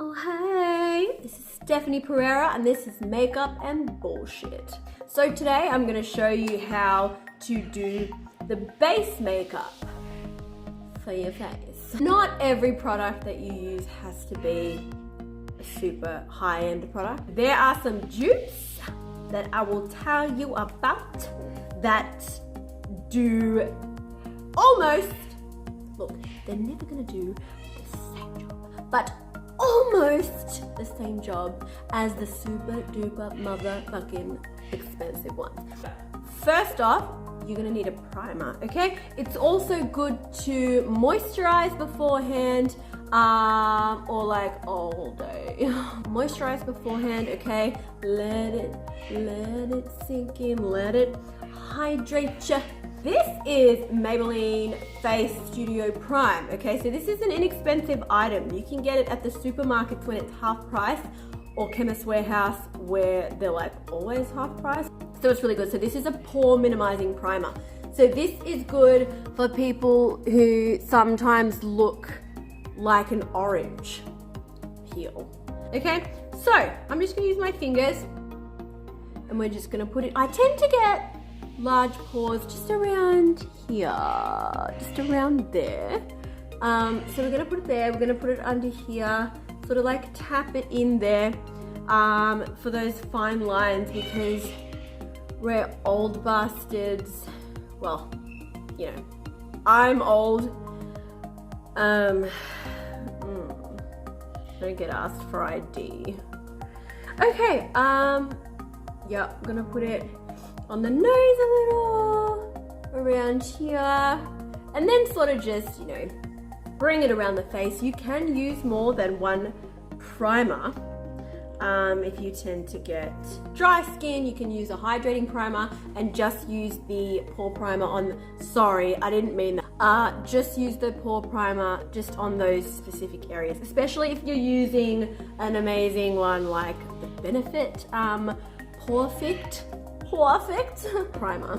Oh hey, this is Stephanie Pereira and this is Makeup and Bullshit. So today I'm going to show you how to do the base makeup for your face. Not every product that you use has to be a super high-end product. There are some dupes that I will tell you about that do almost, look, they're never going to do the same job, but almost the same job as the super duper motherfucking expensive ones. First off, you're gonna need a primer, okay? It's also good to moisturize beforehand, or like all day. Moisturize beforehand, okay? Let it sink in, let it hydrate you. This is Maybelline Face Studio Prime, okay? So this is an inexpensive item. You can get it at the supermarkets when it's half price, or Chemist Warehouse where they're like always half price. So it's really good. So this is a pore minimizing primer. So this is good for people who sometimes look like an orange peel, okay? So I'm just gonna use my fingers and we're just gonna put it, I tend to get large pores just around here, just around there. So we're gonna put it there, we're gonna put it under here, sort of like tap it in there for those fine lines, because we're old bastards. Well, you know, I'm old. Don't get asked for ID. Okay, yeah, I'm gonna put it on the nose a little, around here, and then sort of just, you know, bring it around the face. You can use more than one primer. If you tend to get dry skin, you can use a hydrating primer and just use the pore primer on, sorry, I didn't mean that. Just use the pore primer just on those specific areas, especially if you're using an amazing one like the Benefit Perfect primer,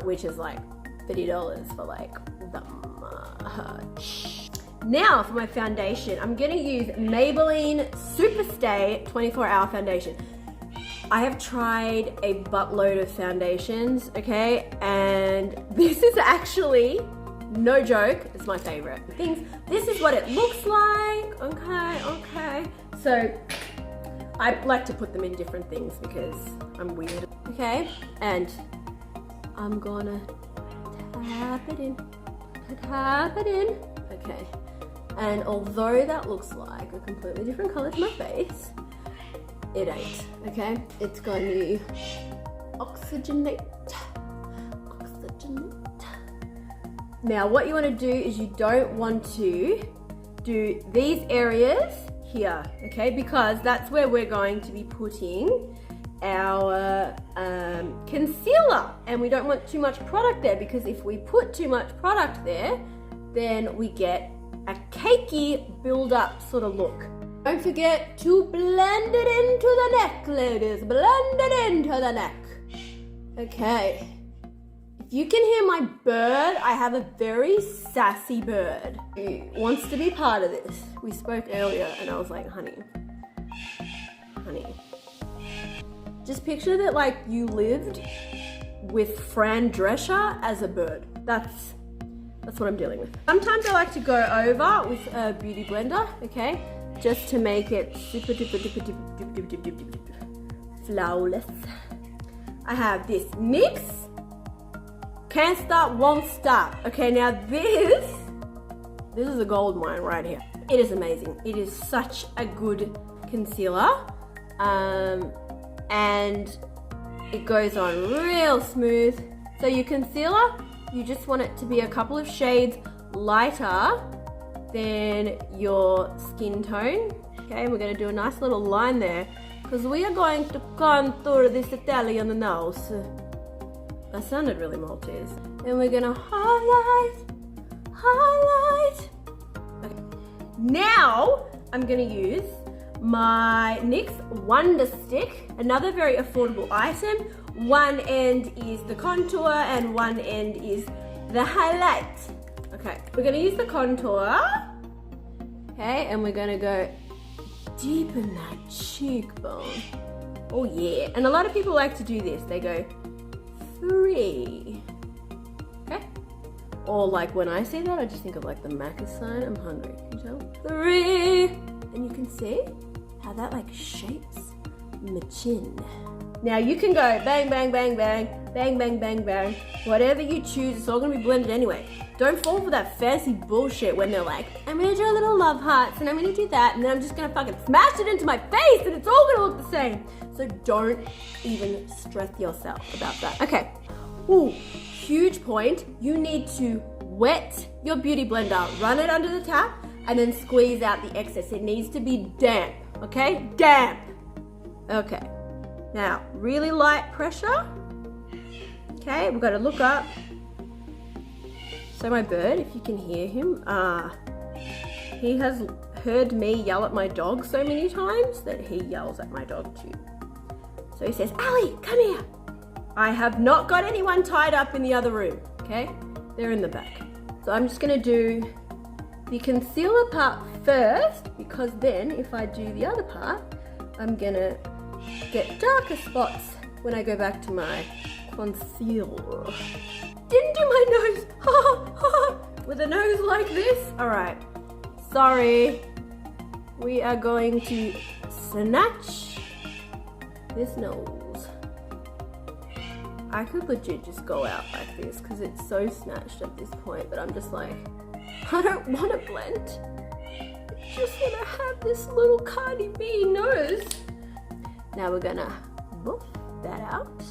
which is like $30 for like the much. Now for my foundation, I'm gonna use Maybelline Superstay 24-hour foundation. I have tried a buttload of foundations, okay, and this is actually, no joke, it's my favorite. This is what it looks like, okay. So I like to put them in different things because I'm weird, okay? And I'm gonna tap it in, okay. And although that looks like a completely different color to my face, it ain't, okay? It's going to oxygenate. Now what you want to do is you don't want to do these areas here, okay? Because that's where we're going to be putting our concealer, and we don't want too much product there, because if we put too much product there, then we get a cakey build-up sort of look. Don't forget to blend it into the neck, ladies. Blend it into the neck. Okay. If you can hear my bird, I have a very sassy bird who wants to be part of this. We spoke earlier and I was like, honey, just picture that like you lived with Fran Drescher as a bird. That's what I'm dealing with. Sometimes I like to go over with a beauty blender, okay? Just to make it super duper flawless. I have this NYX Can't Stop, Won't Stop. Okay, now this is a gold mine right here. It is amazing. It is such a good concealer. And it goes on real smooth. So your concealer, you just want it to be a couple of shades lighter than your skin tone. Okay, we're going to do a nice little line there because we are going to contour this Italian nose. That sounded really Maltese. Then we're going to highlight. Okay. Now I'm going to use my NYX Wonderstick, another very affordable item. One end is the contour and one end is the highlight. Okay, we're gonna use the contour. Okay, and we're gonna go deepen that cheekbone. Oh yeah. And a lot of people like to do this. They go 3. Okay? Or like when I say that, I just think of like the Mecca sign. I'm hungry. Can you tell? 3. And you can see how that like shapes my chin. Now you can go bang, bang, bang, bang, bang, bang, bang, bang. Whatever you choose, it's all gonna be blended anyway. Don't fall for that fancy bullshit when they're like, I'm gonna draw little love hearts and I'm gonna do that and then I'm just gonna fucking smash it into my face and it's all gonna look the same. So don't even stress yourself about that. Okay, ooh, huge point. You need to wet your beauty blender, run it under the tap and then squeeze out the excess. It needs to be damp, okay? Damp. Okay, now really light pressure. Okay, we've got to look up. So my bird, if you can hear him, he has heard me yell at my dog so many times that he yells at my dog too. So he says, Ali, come here. I have not got anyone tied up in the other room, okay? They're in the back. So I'm just gonna do the concealer part first because then if I do the other part, I'm gonna get darker spots when I go back to my concealer. Didn't do my nose. With a nose like this. All right. Sorry. We are going to snatch this nose. I could legit just go out like this because it's so snatched at this point, but I'm just like, I don't want to blend. I just want to have this little Cardi B nose. Now we're gonna buff that out.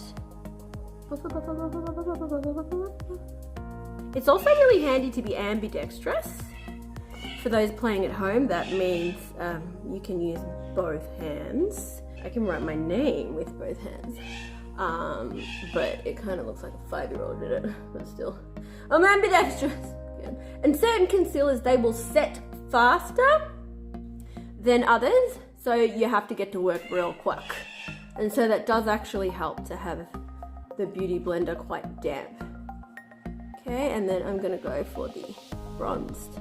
It's also really handy to be ambidextrous. For those playing at home, that means you can use both hands. I can write my name with both hands. But it kind of looks like a 5-year-old did it, but still. I'm ambidextrous. And certain concealers, they will set faster than others, so you have to get to work real quick. And so that does actually help to have the beauty blender quite damp. Okay, and then I'm gonna go for the bronzed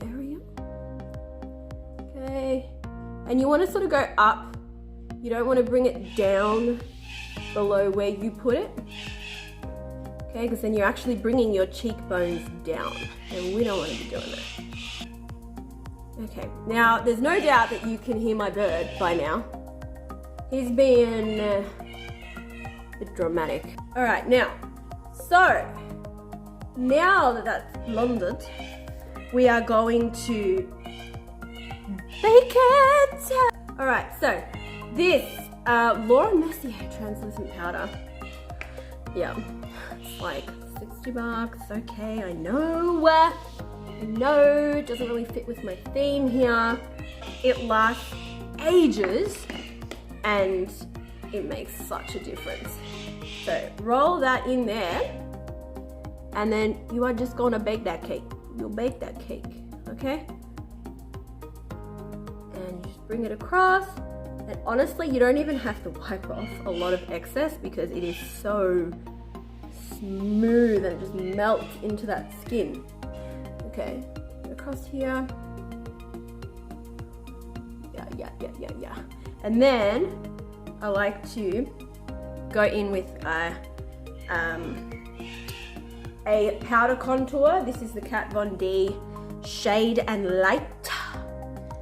area. Okay, and you want to sort of go up. You don't want to bring it down below where you put it. Okay, because then you're actually bringing your cheekbones down, and we don't want to be doing that. Okay, now there's no doubt that you can hear my bird by now. He's being a bit dramatic. All right, now, so now that that's blended, we are going to bake it. All right, so this Laura Mercier translucent powder. Yeah, it's like 60 bucks. Okay, I know, it doesn't really fit with my theme here. It lasts ages and it makes such a difference. So roll that in there and then you are just gonna bake that cake. You'll bake that cake, okay? And just bring it across. And honestly, you don't even have to wipe off a lot of excess because it is so smooth and it just melts into that skin. Okay, across here. Yeah. And then I like to go in with a powder contour. This is the Kat Von D Shade and Light.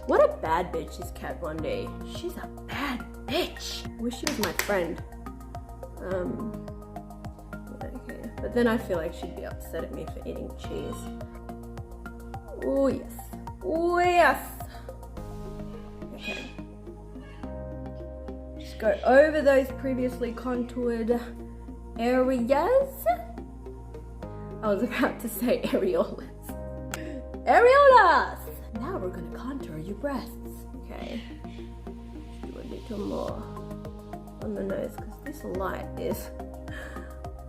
What a bad bitch is Kat Von D. She's a bad bitch. I wish she was my friend. Okay, but then I feel like she'd be upset at me for eating cheese. Oh yes, oh yes. Okay. Just go over those previously contoured areas. I was about to say areolas. Areolas! Now we're gonna contour your breasts. Okay. Just do a little more on the nose because this light is.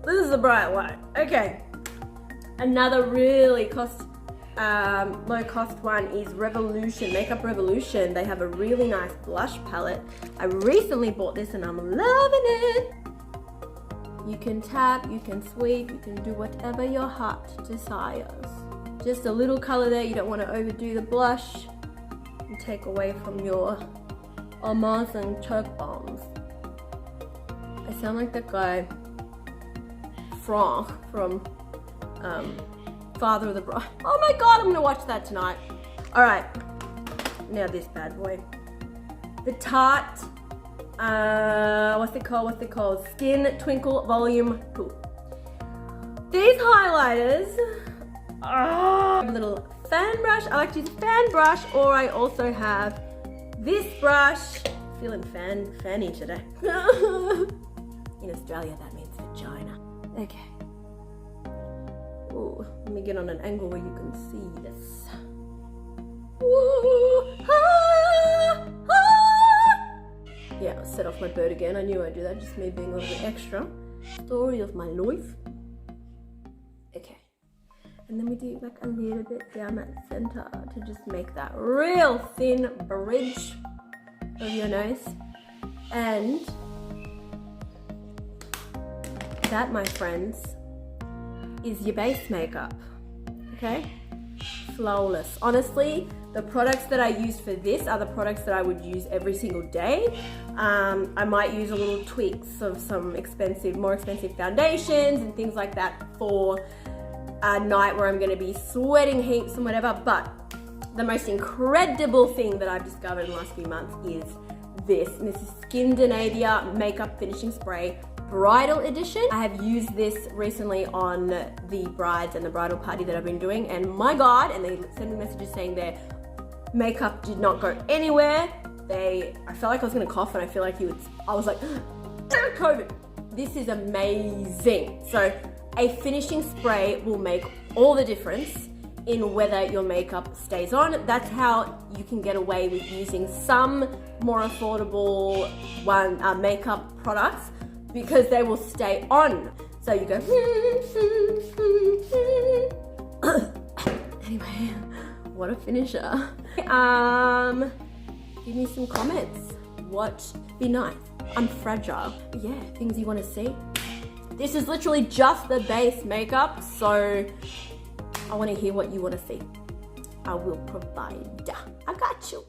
This is a bright light. Okay. Another really low cost one is Revolution, Makeup Revolution. They have a really nice blush palette. I recently bought this and I'm loving it. You can tap, you can sweep, you can do whatever your heart desires. Just a little color there, you don't want to overdo the blush. and take away from your Amazing choke bombs. I sound like that guy Franck from Father of the Bride. Oh my god, I'm gonna watch that tonight. Alright, now this bad boy. The Tarte, what's it called? Skin Twinkle Volume 2. These highlighters, a little fan brush. I like to use a fan brush, or I also have this brush. Feeling fanny today. In Australia, that means vagina. Okay. Ooh, let me get on an angle where you can see this. Ooh, ah, ah. Yeah, I'll set off my bird again. I knew I'd do that, just me being a little bit extra. Story of my life. Okay. And then we do like a little bit down that center to just make that real thin bridge of your nose. And that, my friends, is your base makeup. Okay? Flawless. Honestly, the products that I use for this are the products that I would use every single day. I might use a little tweaks of some more expensive foundations and things like that for a night where I'm going to be sweating heaps and whatever. But the most incredible thing that I've discovered in the last few months is this. And this is Skindinavia Makeup Finishing Spray Bridal Edition. I have used this recently on the brides and the bridal party that I've been doing, and my god, and they sent me messages saying their makeup did not go anywhere. I felt like I was gonna cough, and I feel like I was like, damn COVID. This is amazing. So a finishing spray will make all the difference in whether your makeup stays on. That's how you can get away with using some more affordable makeup products, because they will stay on. So you go, anyway, what a finisher. Give me some comments. Be nice. I'm fragile. But yeah, things you want to see. This is literally just the base makeup, so I want to hear what you want to see. I will provide. I got you.